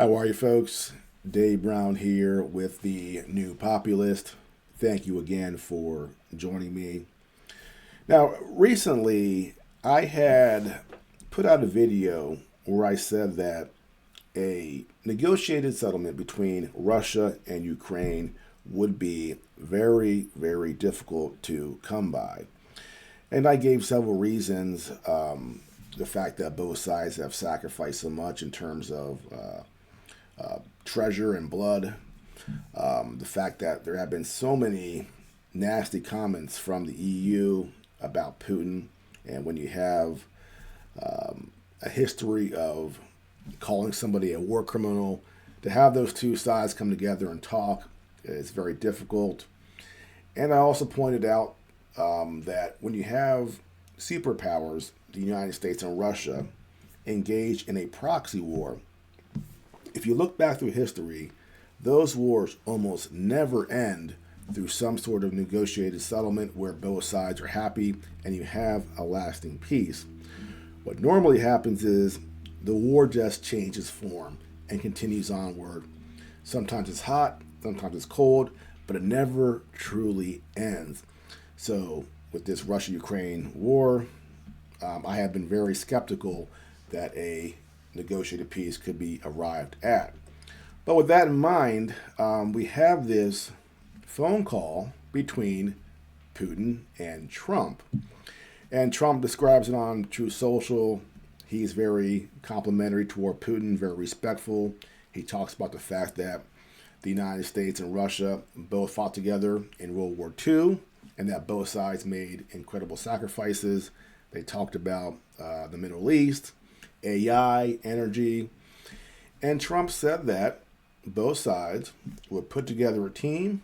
How are you, folks? Dave Brown here with the New Populist. Thank you again for joining me. Now, recently I had put out a video where I said that a negotiated settlement between Russia and Ukraine would be very, very difficult to come by. And I gave several reasons. The fact that both sides have sacrificed so much in terms of treasure and blood. The fact that there have been so many nasty comments from the EU about Putin. And when you have a history of calling somebody a war criminal, to have those two sides come together and talk is very difficult. And I also pointed out that when you have superpowers, the United States and Russia, engage in a proxy war, if you look back through history, those wars almost never end through some sort of negotiated settlement where both sides are happy and you have a lasting peace. What normally happens is the war just changes form and continues onward. Sometimes it's hot, sometimes it's cold, but it never truly ends. So with this Russia-Ukraine war, I have been very skeptical that a negotiated peace could be arrived at. But with that in mind, we have this phone call between Putin and Trump. And Trump describes it on Truth Social. He's very complimentary toward Putin, very respectful. He talks about the fact that the United States and Russia both fought together in World War II and that both sides made incredible sacrifices. They talked about the Middle East, AI, energy. And Trump said that both sides would put together a team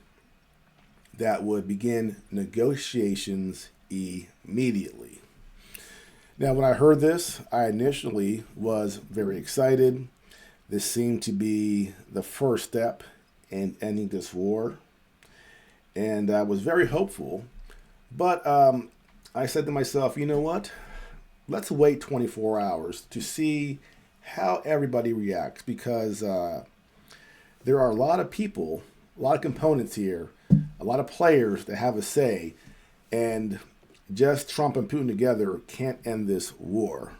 that would begin negotiations immediately. Now, when I heard this, I initially was very excited. This seemed to be the first step in ending this war. And I was very hopeful. But I said to myself, you know what? Let's wait 24 hours to see how everybody reacts, because there are a lot of people, a lot of components here, a lot of players that have a say, and just Trump and Putin together can't end this war.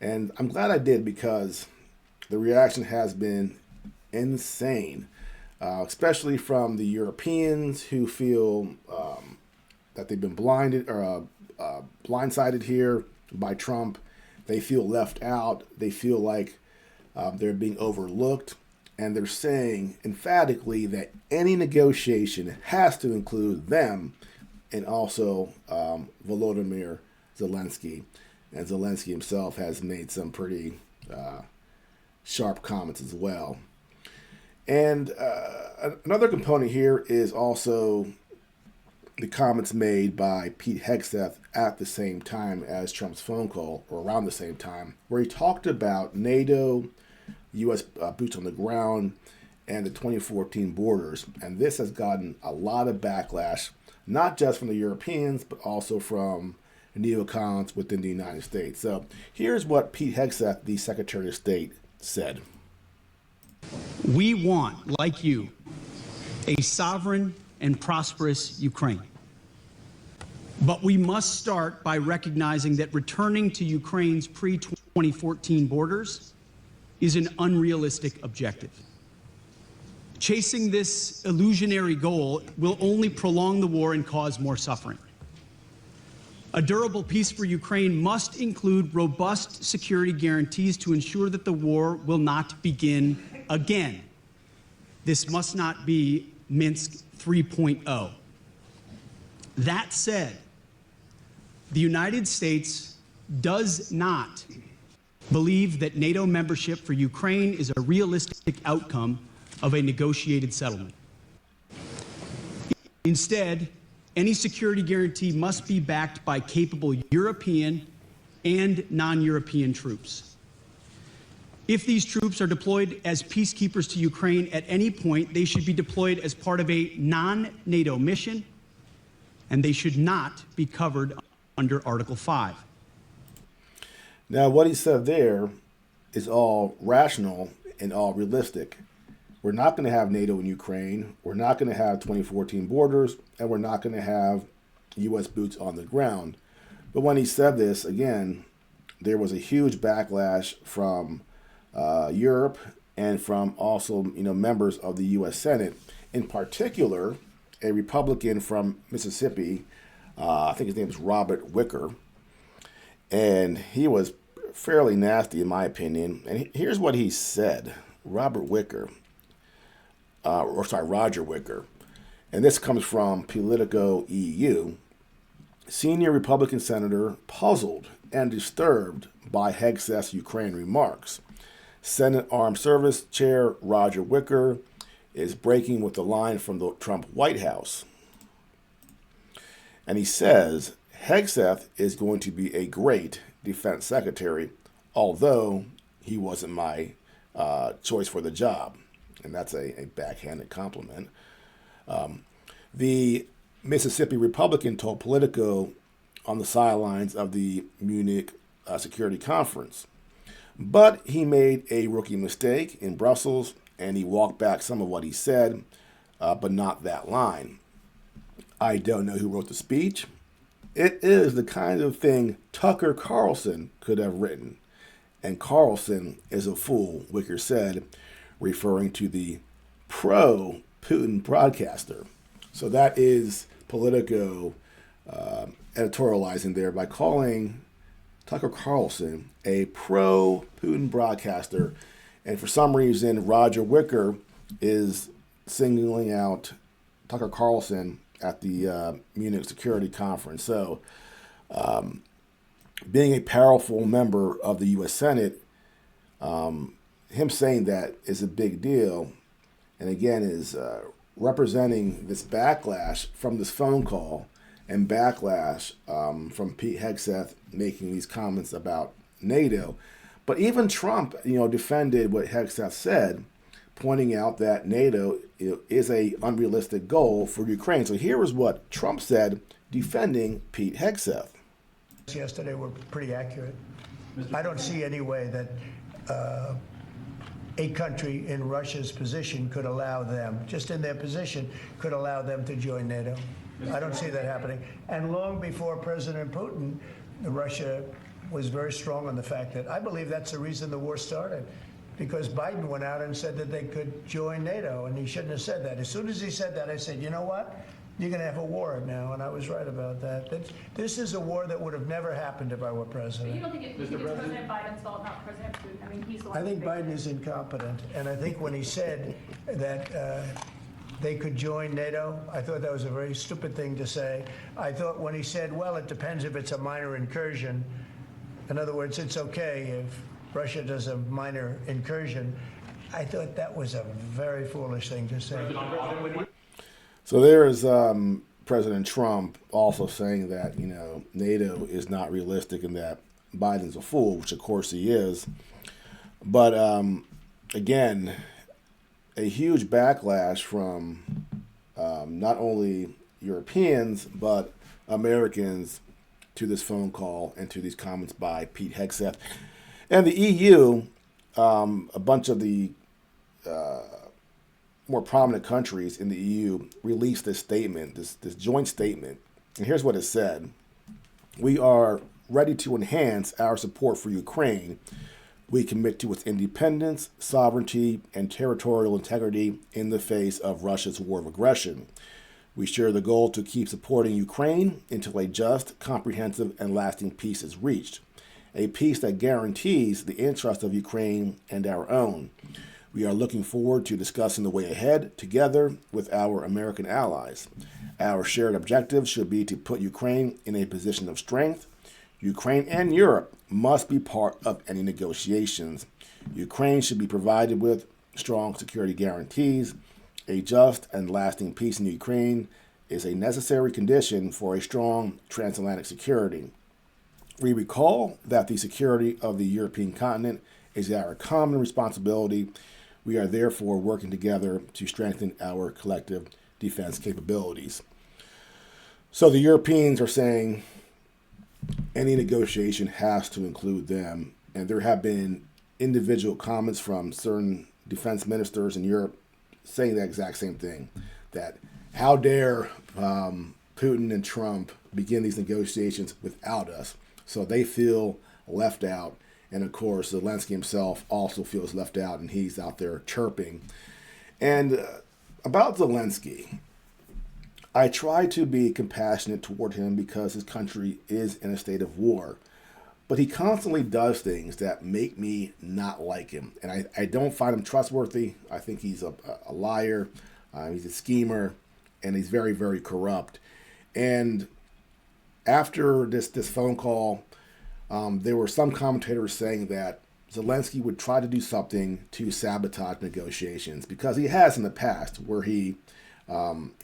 And I'm glad I did, because the reaction has been insane, especially from the Europeans who feel that they've been blindsided here by Trump. They feel left out. They feel like they're being overlooked. And they're saying emphatically that any negotiation has to include them and also Volodymyr Zelensky. And Zelensky himself has made some pretty sharp comments as well. And another component here is also the comments made by Pete Hegseth at the same time as Trump's phone call, or around the same time, where he talked about NATO, U.S. boots on the ground, and the 2014 borders. And this has gotten a lot of backlash, not just from the Europeans, but also from neocons within the United States. So here's what Pete Hegseth, the Secretary of State, said. We want, like you, a sovereign and prosperous Ukraine. But we must start by recognizing that returning to Ukraine's pre-2014 borders is an unrealistic objective. Chasing this illusionary goal will only prolong the war and cause more suffering. A durable peace for Ukraine must include robust security guarantees to ensure that the war will not begin again. This must not be Minsk 3.0. That said, the United States does not believe that NATO membership for Ukraine is a realistic outcome of a negotiated settlement. Instead, any security guarantee must be backed by capable European and non-European troops. If these troops are deployed as peacekeepers to Ukraine at any point, they should be deployed as part of a non-NATO mission, and they should not be covered under Article 5. Now, what he said there is all rational and all realistic. We're not going to have NATO in Ukraine. We're not going to have 2014 borders, and we're not going to have U.S. boots on the ground. But when he said this, again, there was a huge backlash from Europe and from also, members of the U.S. Senate. In particular, a Republican from Mississippi, I think his name is Robert Wicker, and he was fairly nasty in my opinion. And here's what he said. Roger Wicker. And this comes from Politico EU. Senior Republican senator puzzled and disturbed by Hegseth's Ukraine remarks. Senate Armed Service Chair Roger Wicker is breaking with the line from the Trump White House. And he says, Hegseth is going to be a great defense secretary, although he wasn't my choice for the job. And that's a backhanded compliment. The Mississippi Republican told Politico on the sidelines of the Munich Security Conference. But he made a rookie mistake in Brussels, and he walked back some of what he said, but not that line. I don't know who wrote the speech. It is the kind of thing Tucker Carlson could have written. And Carlson is a fool, Wicker said, referring to the pro-Putin broadcaster. So that is Politico editorializing there by calling Tucker Carlson a pro-Putin broadcaster. And for some reason, Roger Wicker is singling out Tucker Carlson at the Munich Security Conference. So being a powerful member of the U.S. Senate, him saying that is a big deal. And again, is representing this backlash from this phone call and backlash from Pete Hegseth making these comments about NATO. But even Trump, defended what Hegseth said, pointing out that NATO is a unrealistic goal for Ukraine. So here is what Trump said defending Pete Hegseth. Yesterday were pretty accurate. I don't see any way that a country in Russia's position could allow them, just in their position, could allow them to join NATO. I don't see that happening. And long before President Putin, Russia was very strong on the fact that I believe that's the reason the war started, because Biden went out and said that they could join NATO, and he shouldn't have said that. As soon as he said that, I said, you know what? You're going to have a war now, and I was right about that. This is a war that would have never happened if I were president. But you don't think it's President Biden's fault, not President Putin? I mean, he's the one. I think Biden is incompetent, and I think when he said that they could join NATO, I thought that was a very stupid thing to say. I thought when he said, well, it depends if it's a minor incursion. In other words, it's okay if Russia does a minor incursion. I thought that was a very foolish thing to say. So there is President Trump also saying that, NATO is not realistic and that Biden's a fool, which of course he is. But again, a huge backlash from not only Europeans, but Americans to this phone call and to these comments by Pete Hegseth. And the EU, a bunch of the more prominent countries in the EU released this statement, this joint statement. And here's what it said. We are ready to enhance our support for Ukraine. We commit to its independence, sovereignty, and territorial integrity in the face of Russia's war of aggression. We share the goal to keep supporting Ukraine until a just, comprehensive, and lasting peace is reached. A peace that guarantees the interest of Ukraine and our own. We are looking forward to discussing the way ahead together with our American allies. Our shared objective should be to put Ukraine in a position of strength. Ukraine and Europe must be part of any negotiations. Ukraine should be provided with strong security guarantees. A just and lasting peace in Ukraine is a necessary condition for a strong transatlantic security. We recall that the security of the European continent is our common responsibility. We are therefore working together to strengthen our collective defense capabilities. So the Europeans are saying any negotiation has to include them. And there have been individual comments from certain defense ministers in Europe saying the exact same thing, that how dare Putin and Trump begin these negotiations without us. So they feel left out. And of course, Zelensky himself also feels left out, and he's out there chirping. And about Zelensky, I try to be compassionate toward him because his country is in a state of war. But he constantly does things that make me not like him. And I don't find him trustworthy. I think he's a liar. He's a schemer. And he's very, very corrupt. And after this phone call, there were some commentators saying that Zelensky would try to do something to sabotage negotiations, because he has in the past, where he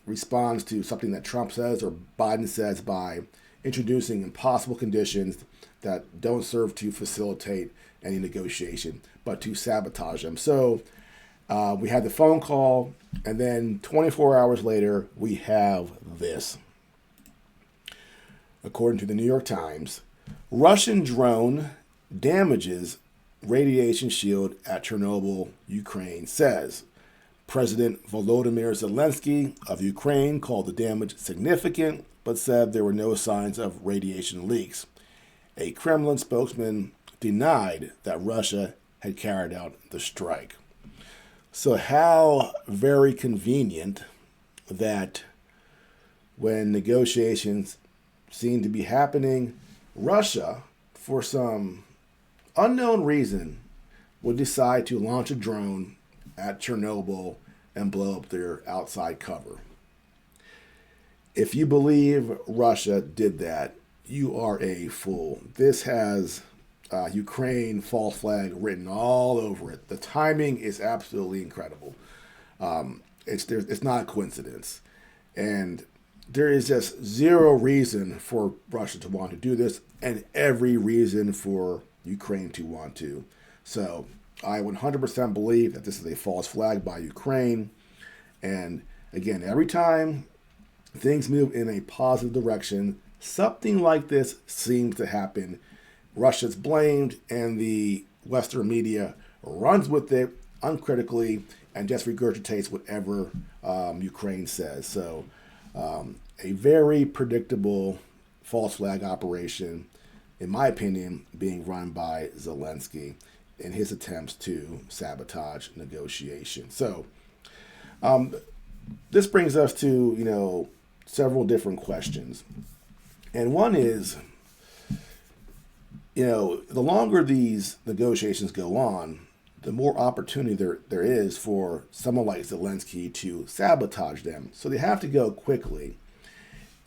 responds to something that Trump says or Biden says by introducing impossible conditions that don't serve to facilitate any negotiation, but to sabotage them. So we had the phone call, and then 24 hours later, we have this. According to the New York Times, Russian drone damages radiation shield at Chernobyl, Ukraine, says. President Volodymyr Zelensky of Ukraine called the damage significant, but said there were no signs of radiation leaks. A Kremlin spokesman denied that Russia had carried out the strike. So how very convenient that when negotiations seem to be happening, Russia, for some unknown reason, would decide to launch a drone at Chernobyl and blow up their outside cover. If you believe Russia did that, you are a fool. This has Ukraine false flag written all over it. The timing is absolutely incredible. It's not a coincidence. And there is just zero reason for Russia to want to do this, and every reason for Ukraine to want to. So I 100% believe that this is a false flag by Ukraine. And again, every time things move in a positive direction, something like this seems to happen. Russia's blamed, and the Western media runs with it uncritically and just regurgitates whatever Ukraine says. So a very predictable false flag operation, in my opinion, being run by Zelensky in his attempts to sabotage negotiations. So this brings us to, several different questions. And one is, the longer these negotiations go on, the more opportunity there is for someone like Zelensky to sabotage them. So they have to go quickly.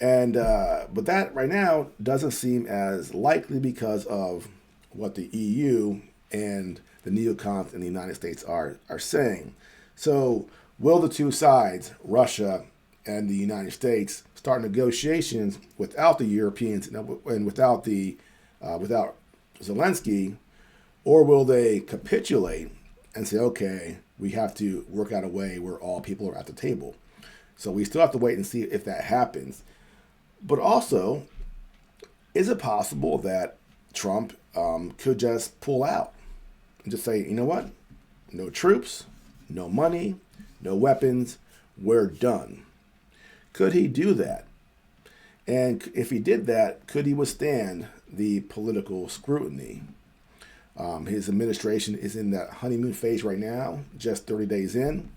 And but that right now doesn't seem as likely because of what the EU and the neocons in the United States are saying. So will the two sides, Russia and the United States, start negotiations without the Europeans and without Zelensky, or will they capitulate and say, okay, we have to work out a way where all people are at the table? So we still have to wait and see if that happens. But also, is it possible that Trump could just pull out and just say, you know what? No troops, no money, no weapons, we're done. Could he do that? And if he did that, could he withstand the political scrutiny? His administration is in that honeymoon phase right now, just 30 days in.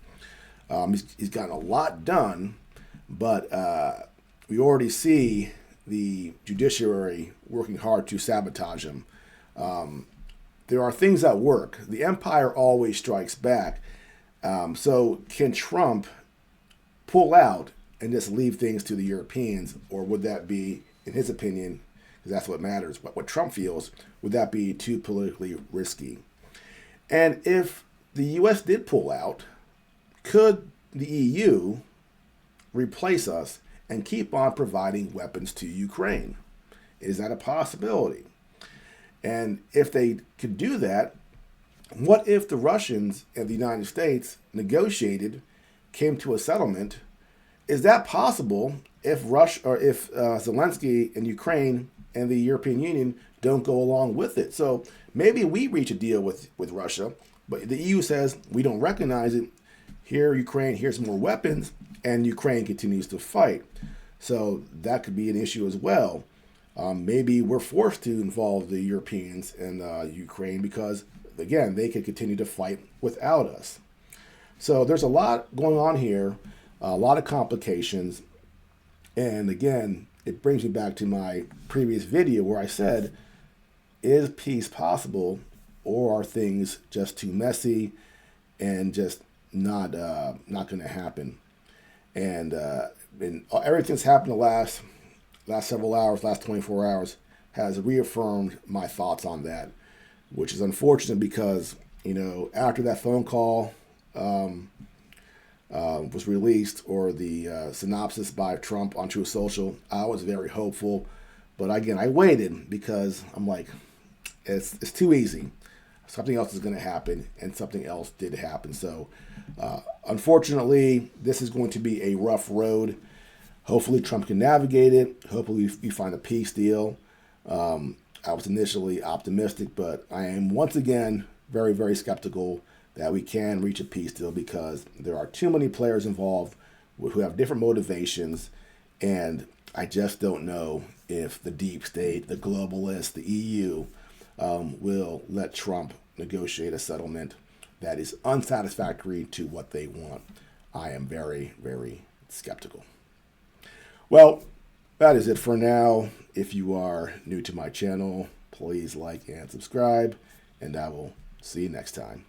He's gotten a lot done, but we already see the judiciary working hard to sabotage him. There are things that work. The empire always strikes back. So can Trump pull out and just leave things to the Europeans, or would that be, in his opinion, because that's what matters, what Trump feels, would that be too politically risky? And if the U.S. did pull out, could the EU replace us and keep on providing weapons to Ukraine? Is that a possibility? And if they could do that, what if the Russians and the United States negotiated, came to a settlement? Is that possible if Zelensky and Ukraine and the European Union don't go along with it? So maybe we reach a deal with Russia, But the EU says, we don't recognize it. Here, Ukraine, here's more weapons, and Ukraine continues to fight. So that could be an issue as well. Maybe we're forced to involve the Europeans in Ukraine because, again, they could continue to fight without us. So there's a lot going on here, a lot of complications. And again, it brings me back to my previous video where I said, is peace possible, or are things just too messy and just not going to happen? And everything that's happened the last several hours, last 24 hours, has reaffirmed my thoughts on that, which is unfortunate because, after that phone call was released, or the synopsis by Trump on Truth Social, I was very hopeful. But again, I waited because I'm like, it's too easy. Something else is going to happen, and something else did happen. So, unfortunately, this is going to be a rough road. Hopefully, Trump can navigate it. Hopefully, we find a peace deal. I was initially optimistic, but I am once again very, very skeptical that we can reach a peace deal because there are too many players involved who have different motivations, and I just don't know if the deep state, the globalists, the EU, will let Trump negotiate a settlement that is unsatisfactory to what they want. I am very, very skeptical. Well, that is it for now. If you are new to my channel, please like and subscribe, and I will see you next time.